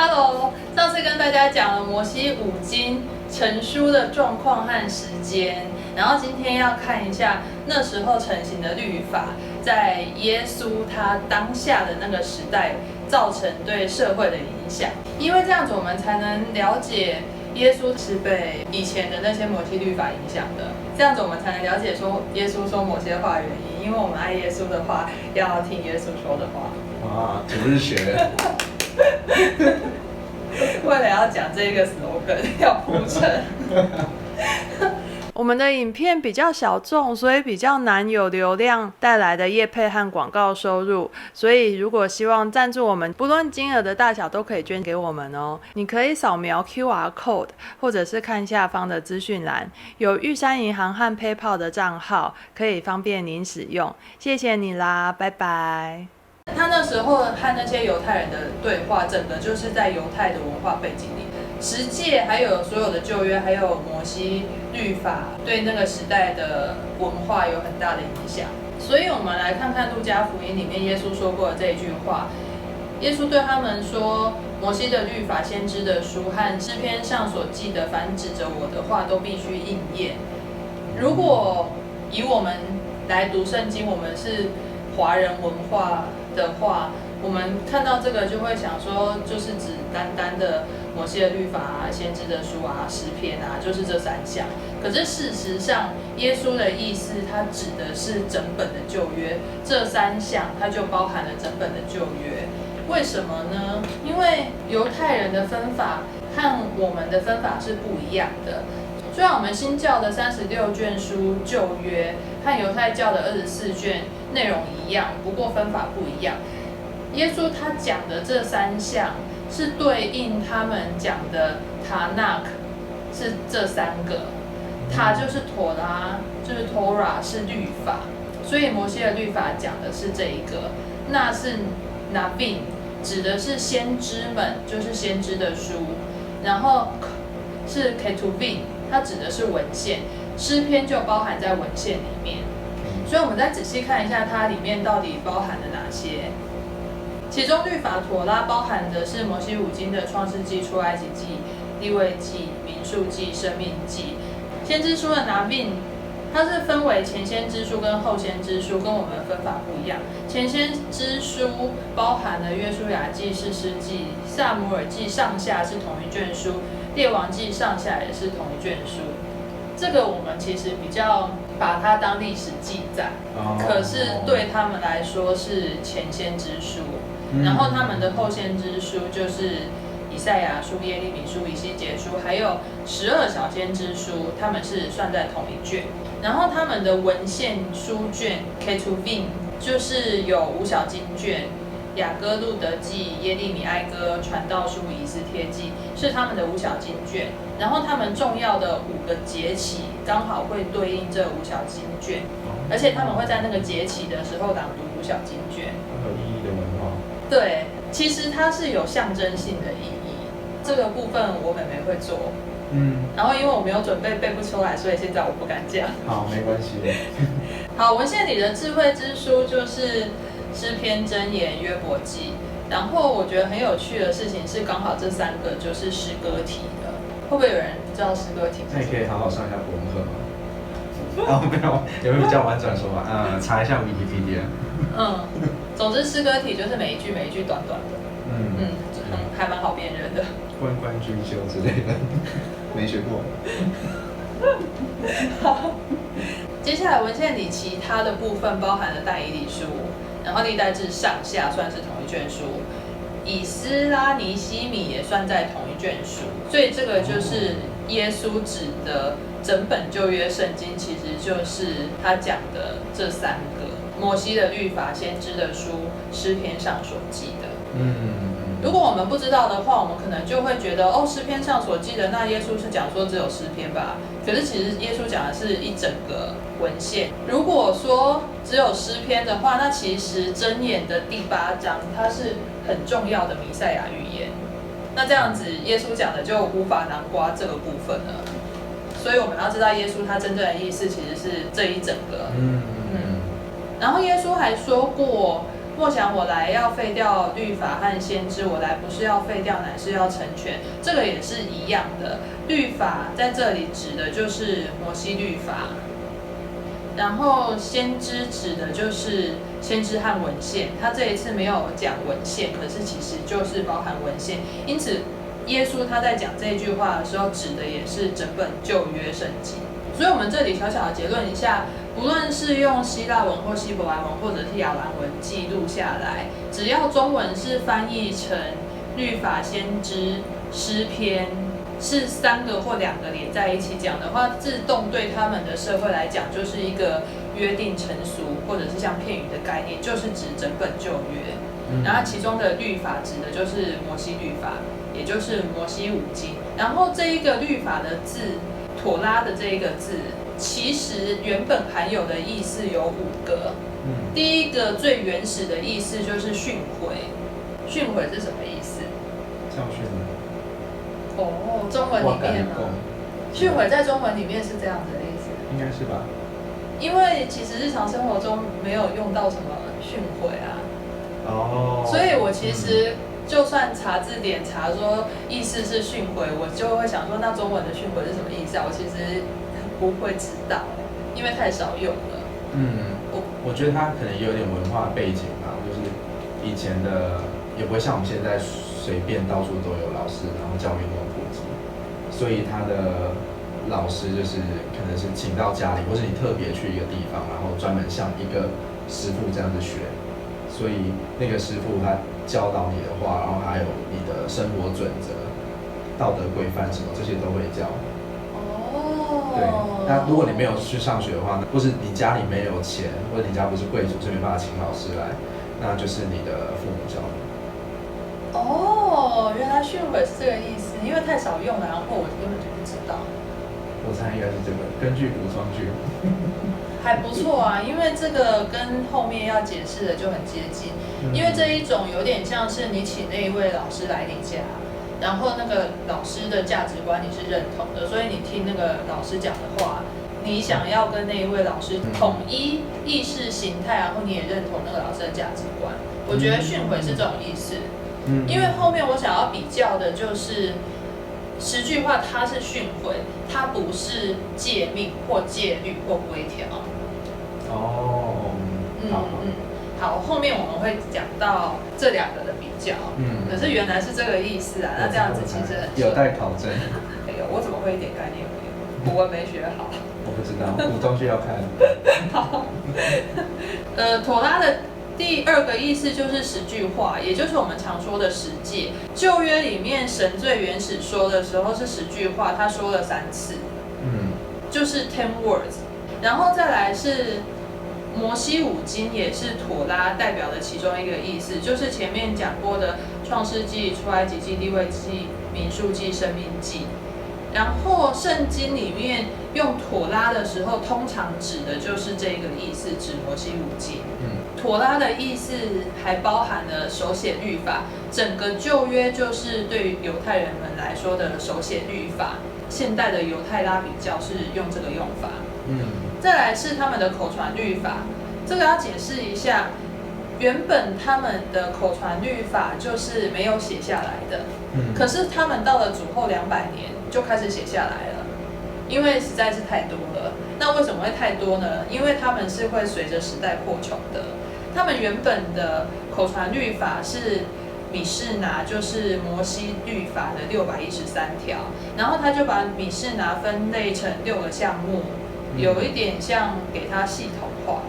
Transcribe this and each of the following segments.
Hello， 上次跟大家讲了摩西五经成书的状况和时间，然后今天要看一下那时候成型的律法，在耶稣他当下的那个时代造成对社会的影响，因为这样子我们才能了解耶稣是被以前的那些摩西律法影响的，这样子我们才能了解说耶稣说某些话的原因，因为我们爱耶稣的话，要听耶稣说的话。哇，主日学。为了要讲这个 slogan 要铺陈。我们的影片比较小众，所以比较难有流量带来的业配和广告收入，所以如果希望赞助我们，不论金额的大小都可以捐给我们哦。你可以扫描 QR code， 或者是看下方的资讯栏，有玉山银行和 PayPal 的账号，可以方便您使用。谢谢你啦，拜拜。他那时候和那些犹太人的对话，整个就是在犹太的文化背景里，十诫还有所有的旧约，还有摩西律法，对那个时代的文化有很大的影响。所以我们来看看路加福音里面耶稣说过的这一句话。耶稣对他们说：摩西的律法、先知的书和诗篇上所记的，凡指着我的话，都必须应验。如果以我们来读圣经，我们是华人文化的话，我们看到这个就会想说，就是指单单的摩西的律法啊、先知的书啊、诗篇啊，就是这三项。可是事实上，耶稣的意思，他指的是整本的旧约，这三项它就包含了整本的旧约。为什么呢？因为犹太人的分法和我们的分法是不一样的。虽然我们新教的36卷书旧约和犹太教的24卷内容一样，不过分法不一样。耶稣他讲的这三项是对应他们讲的塔纳克，是这三个。塔就是妥拉，就是 Torah 是律法，所以摩西的律法讲的是这一个。那是 Navim， 指的是先知们，就是先知的书。然后是 Ketuvim， 它指的是文献，诗篇就包含在文献里面。所以我们再仔细看一下它里面到底包含了哪些。其中律法妥拉包含的是摩西五经的创世纪、出埃及记、利未记、民数记、生命记。先知书的Navim，它是分为前先知书跟后先知书，跟我们的分法不一样。前先知书包含了约书亚记、士师记、撒母耳记上下是同一卷书，列王记上下也是同一卷书。这个我们其实比较把它当历史记载，可是对他们来说是前先知书。然后他们的后先知书就是以赛亚书、耶利米书、以西结书，还有12小先知书，他们是算在同一卷。然后他们的文献书卷 Ketuvim 就是有5小经卷，雅歌、路德记、耶利米哀歌、传道书、以斯帖记是他们的5小经卷。然后他们重要的5个节期刚好会对应这5小经卷，而且他们会在那个节期的时候朗读5小经卷。很有意义的文化。对，其实它是有象征性的意义。这个部分我妹妹会做，然后因为我没有准备背不出来，所以现在我不敢讲。好，没关系。好，文献里的智慧之书就是诗篇、箴言、约伯记。然后我觉得很有趣的事情是，刚好这3个就是诗歌体的。会不会有人知道诗歌体？那你可以好好上一下国文课吗？没有，有没有比较婉转说法？查一下 Wikipedia。总之诗歌体就是每一句每一句短短的，还蛮好辨认的。关关雎鸠之类的，没学过。好，接下来文献里其他的部分包含了但以理书，然后历代志上下算是同一卷书，以斯拉尼西米也算在同一卷书，所以这个就是耶稣指的整本旧约圣经，其实就是他讲的这3个：摩西的律法、先知的书、诗篇上所记的。如果我们不知道的话，我们可能就会觉得诗篇上所记的，那耶稣是讲说只有诗篇吧？可是其实耶稣讲的是一整个文献。如果说只有诗篇的话，那其实箴言的第8章它是很重要的弥赛亚预言。那这样子耶稣讲的就无法囊括这个部分了。所以我们要知道耶稣他真正的意思其实是这一整个。然后耶稣还说过，莫想我来要废掉律法和先知，我来不是要废掉，乃是要成全。这个也是一样的，律法在这里指的就是摩西律法，然后先知指的就是先知和文献。他这一次没有讲文献，可是其实就是包含文献，因此耶稣他在讲这一句话的时候，指的也是整本旧约圣经。所以我们这里小小的结论一下，不论是用希腊文或希伯来文，或者是亚兰文记录下来，只要中文是翻译成律法、先知、诗篇，是3个或2个连在一起讲的话，自动对他们的社会来讲就是一个约定成俗，或者是像片语的概念，就是指整本旧约。然后其中的律法指的就是摩西律法，也就是摩西五经。然后这一个律法的字，妥拉的这一个字，其实原本含有的意思有5个。第一个最原始的意思就是训诲，训诲是什么意思？教训。哦，中文里面吗？训诲在中文里面是这样子的意思。应该是吧？因为其实日常生活中没有用到什么训诲啊。哦。所以我其实就算查字典查说意思是训诲，我就会想说那中文的训诲是什么意思啊？我其实不会知道，因为太少用了。我觉得它可能也有点文化背景吧，就是以前的也不会像我们现在随便到处都有老师，然后教育那么普及，所以他的老师就是可能是请到家里，或是你特别去一个地方，然后专门向一个师傅这样子学，所以那个师傅他教导你的话，然后还有你的生活准则、道德规范什么这些都会教。对，那如果你没有去上学的话，或是你家里没有钱，或者你家不是贵族，所以没办法请老师来，那就是你的父母教你。哦，原来训诲是这个意思，因为太少用了，然后我根本就不知道。我猜应该是这个，根据古装剧。还不错啊，因为这个跟后面要解释的就很接近，因为这一种有点像是你请那一位老师来你家。然后那个老师的价值观你是认同的，所以你听那个老师讲的话，你想要跟那一位老师统一意识形态，然后你也认同那个老师的价值观。我觉得训诲是这种意思。因为后面我想要比较的就是10句话，它是训诲，它不是诫命或戒律或规条。好，后面我们会讲到这2个的比较。可是原来是这个意思啊，那这样子其实很有待考证。我怎么会一点概念没有？古文没学好。我不知道，古装剧要看。好。妥拉的第2个意思就是10句话，也就是我们常说的10诫。旧约里面神最原始说的时候是10句话，他说了3次。就是 10 words。然后再来是摩西五经，也是妥拉代表的其中一个意思，就是前面讲过的创世纪、出埃及记、利未记、民数记、申命记。然后圣经里面用妥拉的时候，通常指的就是这个意思，指摩西五经。妥拉的意思还包含了手写律法，整个旧约就是对于犹太人们来说的手写律法。现代的犹太拉比教是用这个用法。再来是他们的口传律法，这个要解释一下。原本他们的口传律法就是没有写下来的，可是他们到了主后200年就开始写下来了，因为实在是太多了。那为什么会太多呢？因为他们是会随着时代扩充的。他们原本的口传律法是米士拿，就是摩西律法的613条，然后他就把米士拿分类成6个项目。有一点像给它系统化，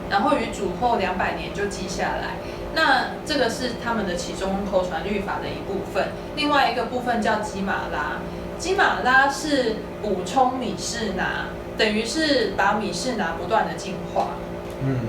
然后于主后200年就记下来。那这个是他们的其中口传律法的一部分。另外一个部分叫基马拉，基马拉是补充米士拿，等于是把米士拿不断的进化。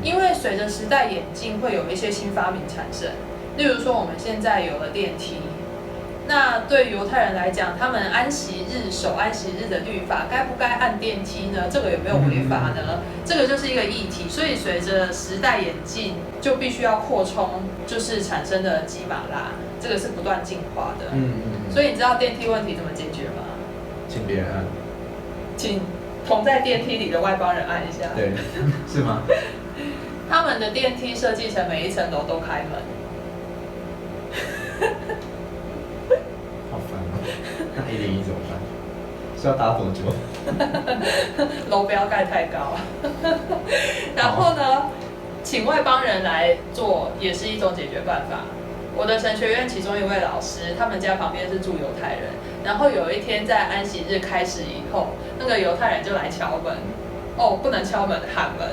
因为随着时代演进，会有一些新发明产生。例如说，我们现在有了电梯。那对犹太人来讲，他们安息日守安息日的律法，该不该按电梯呢？这个有没有违法呢？这个就是一个议题。所以随着时代演进，就必须要扩充，就是产生的基马拉，这个是不断进化的。所以你知道电梯问题怎么解决吗？请别人按，请同在电梯里的外邦人按一下。对，是吗？他们的电梯设计成每一层楼都开门。好烦哦！那101怎么办？是要搭多久？楼不要盖太高。然后呢，请外邦人来做也是一种解决办法。我的神学院其中一位老师，他们家旁边是住犹太人，然后有一天在安息日开始以后，那个犹太人就来敲门。哦，不能敲门，喊门。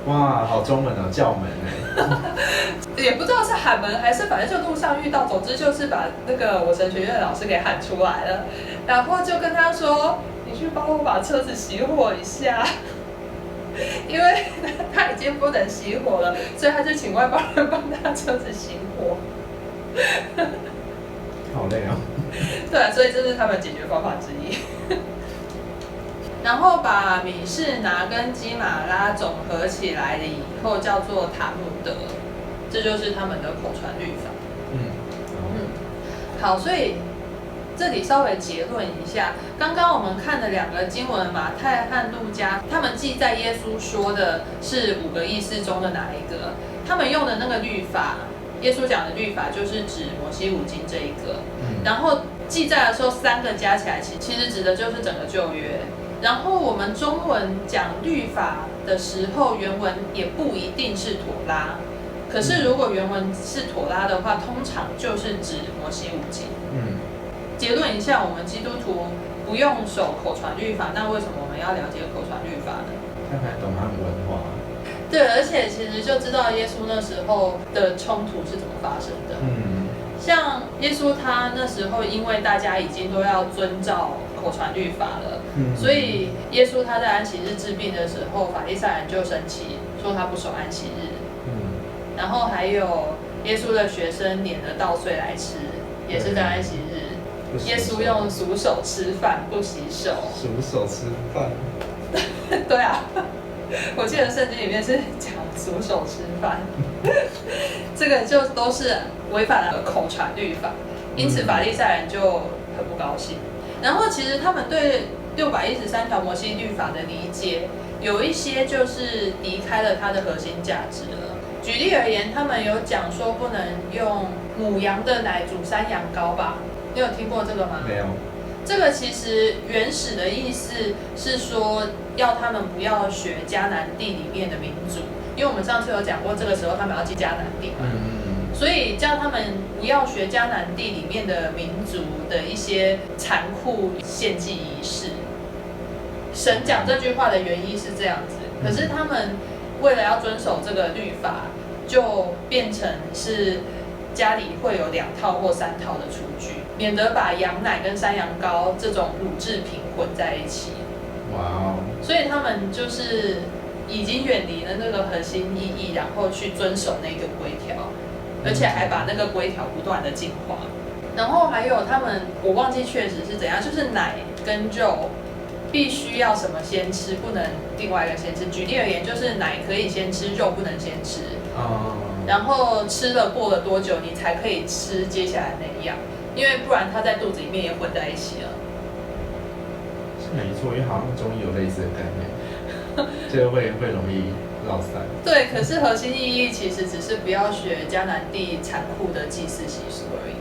哇，好中文哦，叫门哎。也不知道是喊门还是反正就路上遇到，总之就是把那个我神学院的老师给喊出来了，然后就跟他说：“你去帮我把车子熄火一下。”因为他已经不能熄火了，所以他就请外邦人帮他车子熄火。好累哦。对，所以这是他们解决方法之一。然后把米士拿跟基马拉总合起来了以后，叫做塔木德，这就是他们的口传律法。好，所以这里稍微结论一下，刚刚我们看的2个经文，马太和路加，他们记载耶稣说的是5个意思中的哪一个？他们用的那个律法，耶稣讲的律法就是指摩西五经这一个。然后记载的时候3个加起来，其实指的就是整个旧约。然后我们中文讲律法的时候，原文也不一定是妥拉。可是如果原文是妥拉的话，通常就是指摩西五经。结论一下，我们基督徒不用守口传律法，那为什么我们要了解口传律法呢？看看懂他们文化。对，而且其实就知道耶稣那时候的冲突是怎么发生的。像耶稣他那时候，因为大家已经都要遵照口传律法了，所以耶稣他在安息日治病的时候，法利赛人就生气，说他不守安息日。然后还有耶稣的学生拈了稻穗来吃，也是在安息日。耶稣用数手吃饭，不洗手。数手吃饭。对啊，我记得圣经里面是讲数手吃饭，这个就都是违反了口传律法，因此法利赛人就很不高兴。然后其实他们对613条摩西律法的理解，有一些就是离开了它的核心价值了。举例而言，他们有讲说不能用母羊的奶煮山羊羔吧？你有听过这个吗？没有。这个其实原始的意思是说，要他们不要学迦南地里面的民族，因为我们上次有讲过，这个时候他们要进迦南地嘛，所以叫他们不要学迦南地里面的民族的一些残酷献祭仪式。神讲这句话的原意是这样子，可是他们为了要遵守这个律法，就变成是家里会有2套或3套的厨具，免得把羊奶跟山羊羔这种乳制品混在一起。哇哦！所以他们就是已经远离了那个核心意义，然后去遵守那个规条，而且还把那个规条不断的进化。然后还有他们，我忘记确实是怎样，就是奶跟肉必须要什么先吃，不能另外一个先吃。举例而言，就是奶可以先吃，肉不能先吃。然后吃了过了多久，你才可以吃接下来那一样，因为不然它在肚子里面也混在一起了。是没错，因为好像中医有类似的概念，这个会容易落散。对，可是核心意义其实只是不要学迦南地残酷的祭祀习俗而已。